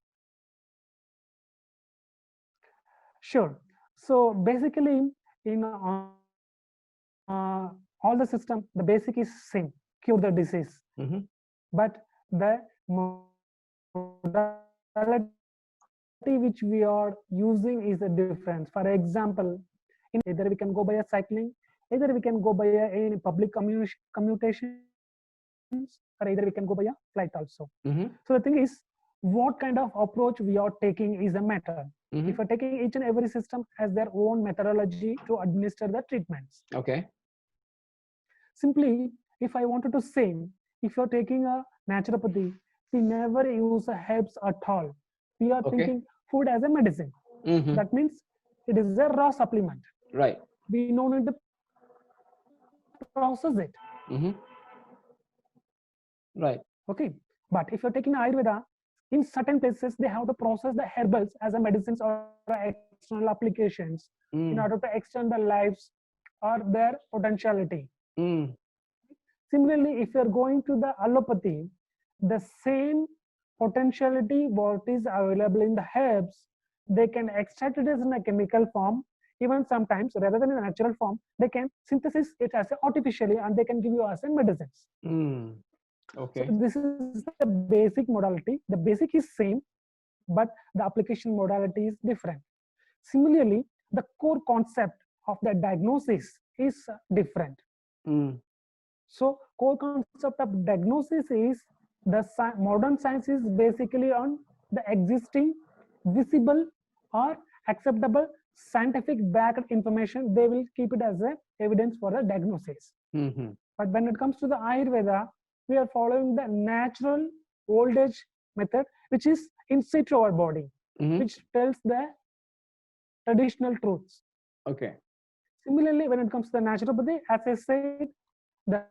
Speaker 3: Sure. So basically, in all the system, the basic is same: cure the disease.
Speaker 1: Mhm.
Speaker 3: But the modality which we are using is a difference. For example, in either we can go by a cycling, either we can go by any public commutations, or either we can go by a flight also.
Speaker 1: Mhm.
Speaker 3: So the thing is, what kind of approach we are taking is a matter.
Speaker 1: Mhm.
Speaker 3: If we're taking each and every system has their own methodology to administer the treatments.
Speaker 1: Okay.
Speaker 3: Simply, if I wanted to say, if you're taking a naturopathy, we never use herbs at all. We are
Speaker 1: Okay.
Speaker 3: thinking food as a medicine.
Speaker 1: Mhm.
Speaker 3: That means it is a raw supplement.
Speaker 1: Right.
Speaker 3: We don't need to process it.
Speaker 1: Mhm. Right.
Speaker 3: Okay. But if you're taking Ayurveda, in certain places they have to process the herbals as a medicines or external applications in order to extend the lives or their potentiality.
Speaker 1: Mm.
Speaker 3: Similarly, if you're going to the allopathy, the same potentiality what is available in the herbs, they can extract it as in a chemical form. Even sometimes, rather than in a natural form, they can synthesize it as artificially, and they can give you as a medicines.
Speaker 1: Mm. Okay.
Speaker 3: So this is the basic modality. The basic is same, but the application modality is different. Similarly, the core concept of the diagnosis is different.
Speaker 1: Mm.
Speaker 3: So core concept of diagnosis is the modern science is basically on the existing, visible or acceptable scientific backed information. They will keep it as a evidence for a diagnosis.
Speaker 1: Mhm.
Speaker 3: But when it comes to the Ayurveda, we are following the natural old age method, which is inside to our body,
Speaker 1: Mhm.
Speaker 3: which tells the traditional truths.
Speaker 1: Okay.
Speaker 3: Similarly, when it comes to the naturopathy, as I said, the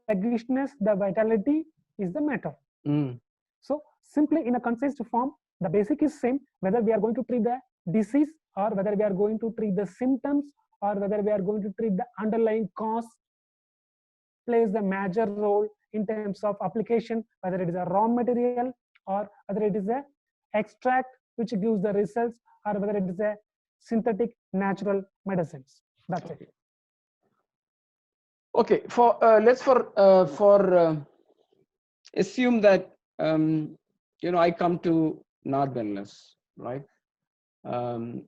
Speaker 3: sluggishness, the vitality is the matter.
Speaker 1: Mm.
Speaker 3: So simply in a concise form, the basic is same, whether we are going to treat the disease or whether we are going to treat the symptoms or whether we are going to treat the underlying cause, plays the major role in terms of application, whether it is a raw material or whether it is a extract which gives the results or whether it is a synthetic natural medicines. That's it.
Speaker 1: Okay. For let's for assume that I come to North Wellness, right? Um,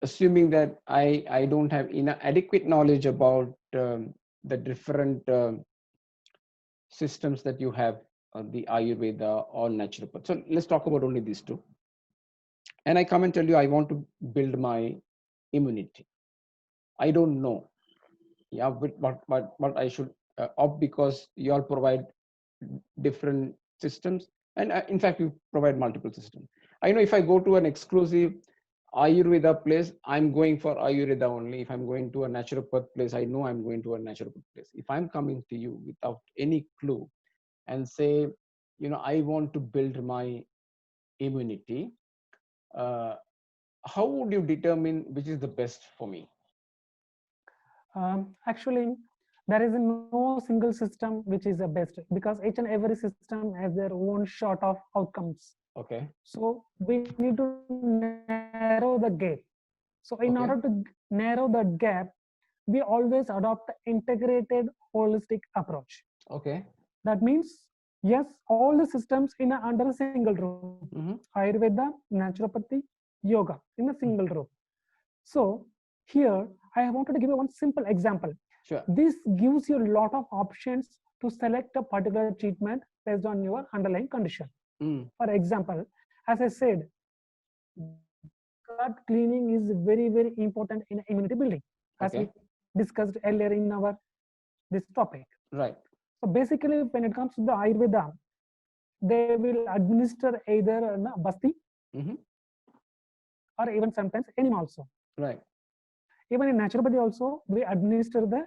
Speaker 1: Assuming that I don't have enough adequate knowledge about the different systems that you have, the Ayurveda or naturopath. So let's talk about only these two. And I come and tell you, I want to build my immunity. I don't know, yeah, but what I should opt, because you all provide different systems, and in fact, you provide multiple systems. I know if I go to an exclusive Ayurveda place, I'm going for Ayurveda only. If I'm going to a naturopath place, I know I'm going to a naturopath place. If I'm coming to you without any clue and say, I want to build my immunity, how would you determine which is the best for me?
Speaker 3: Actually, there is no single system which is the best, because each and every system has their own sort of outcomes.
Speaker 1: Okay.
Speaker 3: So we need to narrow the gap. So in
Speaker 1: Okay.
Speaker 3: order to narrow the gap, we always adopt integrated holistic approach.
Speaker 1: Okay.
Speaker 3: That means, yes, all the systems in under a single roof. Ayurveda, naturopathy, yoga in a single roof. So here I wanted to give you one simple example.
Speaker 1: Sure.
Speaker 3: This gives you a lot of options to select a particular treatment based on your underlying condition. For example, as I said, gut cleaning is very, very important in immunity building, as
Speaker 1: Okay.
Speaker 3: we discussed earlier in our this topic.
Speaker 1: Right.
Speaker 3: So basically, when it comes to the Ayurveda, they will administer either basti or even sometimes enema also.
Speaker 1: Right.
Speaker 3: Even in naturopathy also, we administer the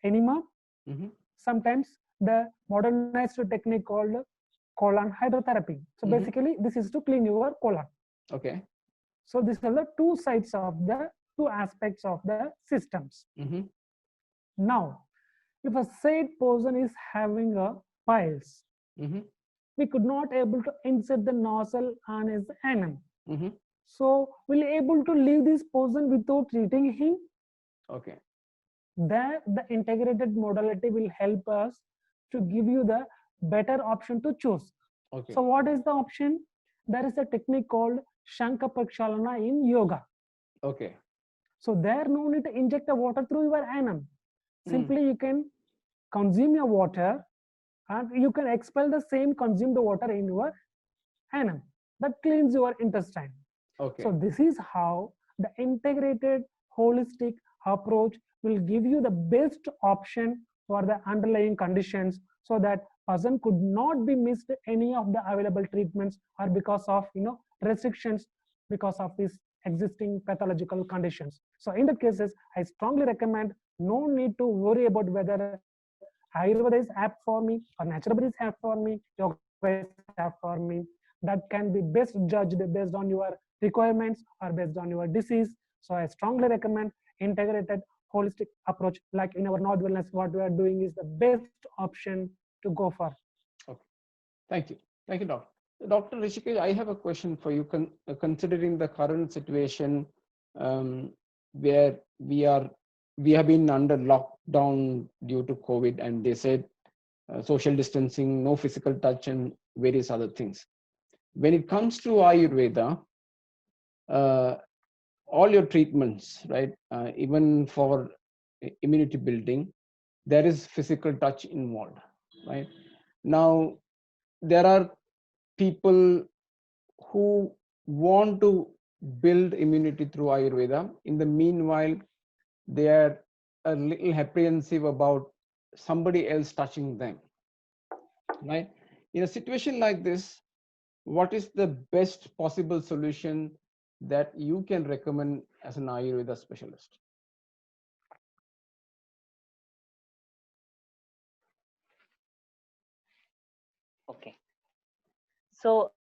Speaker 3: enema. Sometimes the modernized technique called colon hydrotherapy. So basically, this is to clean your colon.
Speaker 1: Okay.
Speaker 3: So these are the two sides of the two aspects of the systems. Now, if a said person is having a piles, we could not able to insert the nozzle on his anum. So we'll able to leave this person without treating him.
Speaker 1: Okay.
Speaker 3: There, the integrated modality will help us to give you the better option to choose.
Speaker 1: Okay.
Speaker 3: So what is the option? There is a technique called Shankha Prakshalana in yoga.
Speaker 1: Okay.
Speaker 3: So there no need to inject the water through your anum. Simply you can consume your water and you can expel the same consumed water in your anum. That cleans your intestine.
Speaker 1: Okay.
Speaker 3: So this is how the integrated holistic approach will give you the best option for the underlying conditions, so that person could not be missed any of the available treatments, or because of restrictions because of these existing pathological conditions. So in that cases, I strongly recommend no need to worry about whether Ayurveda is apt for me or naturopathy is apt for me, yoga is apt for me. That can be best judged based on your requirements or based on your disease. So I strongly recommend integrated holistic approach. Like in our North Wellness, what we are doing is the best option to go for.
Speaker 1: Okay. Thank you. Thank you, Doctor. Dr. Rishikesh, I have a question for you. Considering the current situation where we have been under lockdown due to COVID, and they said social distancing, no physical touch, and various other things. When it comes to Ayurveda, all your treatments, right, even for immunity building, there is physical touch involved, right? Now, there are people who want to build immunity through Ayurveda. In the meanwhile, they are a little apprehensive about somebody else touching them, right? In a situation like this, what is the best possible solution that you can recommend as an Ayurveda specialist?
Speaker 2: Okay. So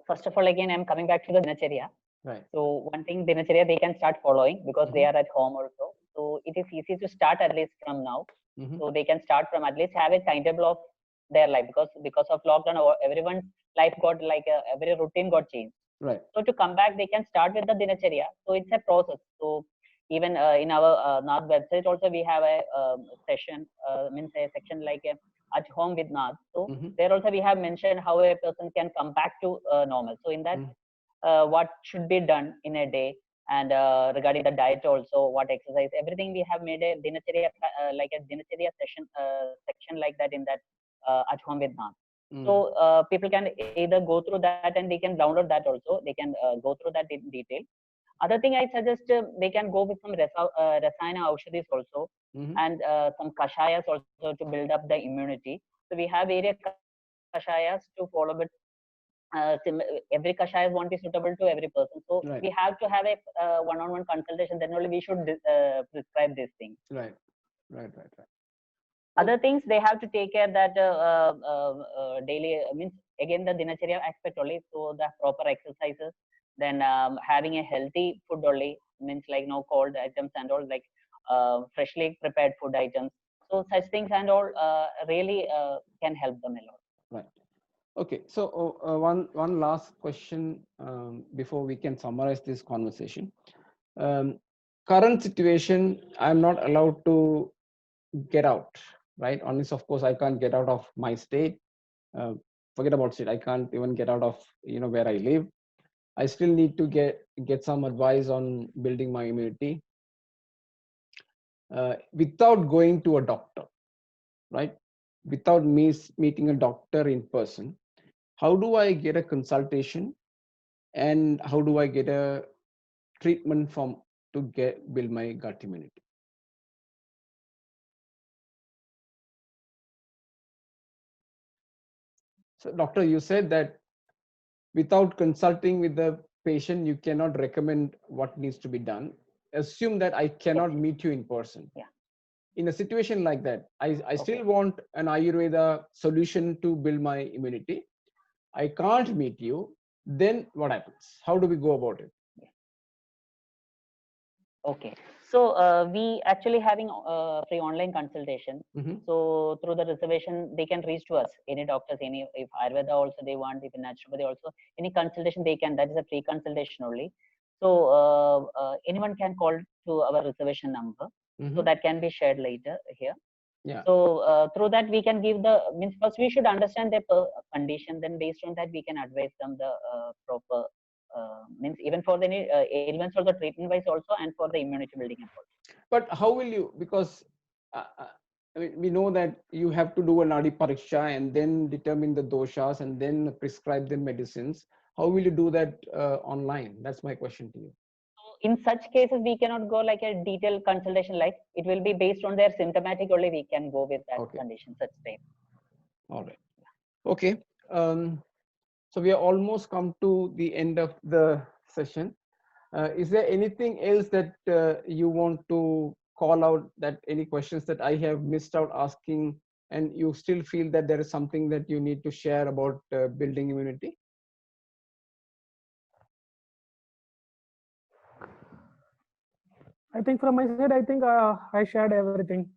Speaker 2: first of all, again, I'm coming back to the Dinacharya.
Speaker 1: Right.
Speaker 2: So one thing, Dinacharya, they can start following because they are at home also. So it is easy to start at least from now. So they can start from at least have a timetable of their life, because of lockdown, everyone's life got like every routine got changed.
Speaker 1: Right.
Speaker 2: So to come back, they can start with the Dinacharya. So it's a process. So even in our North website also we have a session, means a section like at home with Nath. So
Speaker 1: Mhm.
Speaker 2: there also we have mentioned how a person can come back to normal. So in that, what should be done in a day, and regarding the diet also, what exercise, everything we have made a dinacharya like a dinacharya section like that in that at home with Nath. So people can either go through that and they can download that also. They can go through that in detail. Other thing I suggest, they can go with some rasayana aushadhis also, and some kashayas also to build up the immunity. So we have various kashayas to follow, but every kashaya won't be suitable to every person. So
Speaker 1: Right.
Speaker 2: we have to have a one-on-one consultation. Then only we should prescribe these things.
Speaker 1: Right.
Speaker 2: Other things they have to take care that daily means again the dinacharya aspect only. So the proper exercises, then having a healthy food only, means like no cold items and all, like freshly prepared food items. So such things and all really can help them a lot.
Speaker 1: Right. Okay. So one last question before we can summarize this conversation. Current situation, I'm not allowed to get out, right? Unless, of course, I can't get out of my state. Forget about state. I can't even get out of where I live. I still need to get some advice on building my immunity without going to a doctor, right? Without me meeting a doctor in person. How do I get a consultation, and how do I get a treatment to build my gut immunity? So, doctor, you said that without consulting with the patient, you cannot recommend what needs to be done. Assume that I cannot meet you in person.
Speaker 2: Yeah.
Speaker 1: In a situation like that, I still want an Ayurveda solution to build my immunity. I can't meet you. Then what happens? How do we go about it?
Speaker 2: Okay. So we actually having free online consultation. So through the reservation, they can reach to us. Any doctors, any if Ayurveda also they want, if naturopathy also, any consultation they can. That is a free consultation only. So anyone can call to our reservation number. So that can be shared later here.
Speaker 1: Yeah.
Speaker 2: So through that we can give the means first we should understand their condition. Then based on that we can advise them the proper. Means even for the ailments also treatment wise also, and for the immunity building also.
Speaker 1: But how will you, because I mean, we know that you have to do a nadi pariksha and then determine the doshas and then prescribe the medicines. How will you do that online? That's my question to you.
Speaker 2: So in such cases we cannot go like a detailed consultation, like it will be based on their symptomatic only we can go with that condition, such type.
Speaker 1: All right. Okay. So we are almost come to the end of the session. Is there anything else that you want to call out, that any questions that I have missed out asking, and you still feel that there is something that you need to share about building immunity?
Speaker 3: I think from my side, I think I shared everything.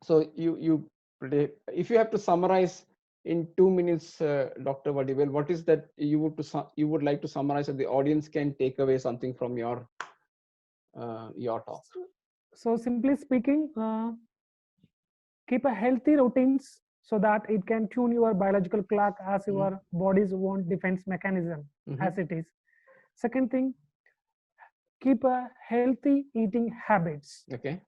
Speaker 1: So if you have to summarize in 2 minutes, Dr. Vadivel, what is that you would like to summarize so the audience can take away something from your talk?
Speaker 3: So simply speaking, keep a healthy routines so that it can tune your biological clock as your body's own defense mechanism as it is. Second thing, keep a healthy eating habits.
Speaker 1: Okay.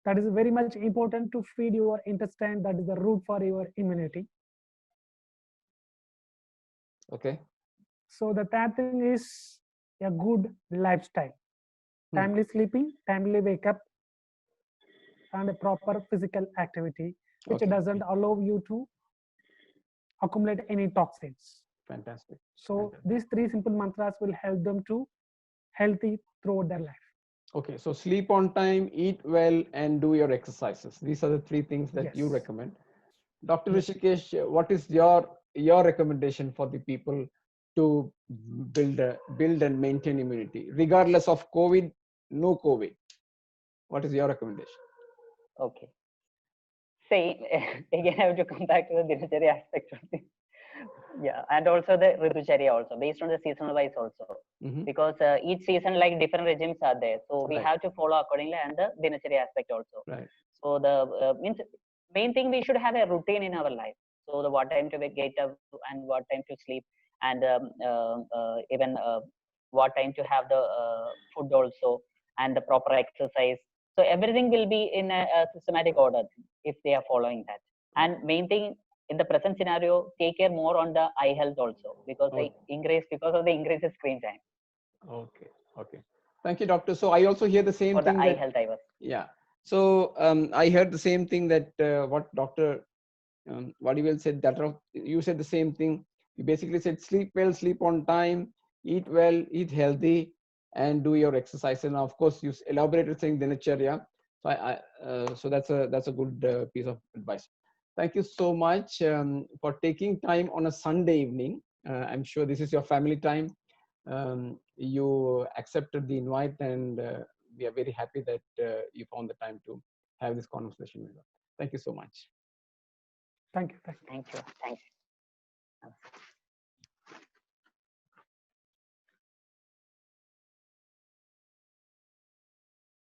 Speaker 3: That is very much important to feed your intestine. That is the root for your immunity.
Speaker 1: Okay.
Speaker 3: So the third thing is a good lifestyle. Timely sleeping, timely wake up, and a proper physical activity, which doesn't allow you to accumulate any toxins.
Speaker 1: Fantastic.
Speaker 3: So these 3 simple mantras will help them to healthy throughout their life.
Speaker 1: Okay, so sleep on time, eat well, and do your exercises. These are the 3 things that you recommend. Dr. Rishikesh, what is your recommendation for the people to build and maintain immunity, regardless of COVID, no COVID? What is your recommendation?
Speaker 2: Okay. Same. Again, I have to come back to the dinacharya aspect of it. Yeah, and also the ritucharya also, based on the seasonal wise also, because each season like different regimes are there, so we have to follow accordingly, and the dinacharya aspect also.
Speaker 1: Right.
Speaker 2: So the means main thing, we should have a routine in our life. So the what time to get up and what time to sleep, and even what time to have the food also, and the proper exercise. So everything will be in a systematic order if they are following that. And main thing in the present scenario, take care more on the eye health also, because
Speaker 1: Okay.
Speaker 2: because of the increase in screen time.
Speaker 1: Okay. Okay. Thank you, doctor. So I also hear the same
Speaker 2: For the
Speaker 1: thing
Speaker 2: eye
Speaker 1: that,
Speaker 2: health, I was.
Speaker 1: yeah. So I heard the same thing that what Dr. Vadivel said, that you said the same thing. You basically said sleep well, sleep on time, eat well, eat healthy, and do your exercise. And of course, you elaborated saying dinacharya. So so that's a good piece of advice. Thank you so much for taking time on a Sunday evening. I'm sure this is your family time. You accepted the invite, and we are very happy that you found the time to have this conversation with us. Thank you so much.
Speaker 3: Thank you.
Speaker 2: Thank you. Thank you.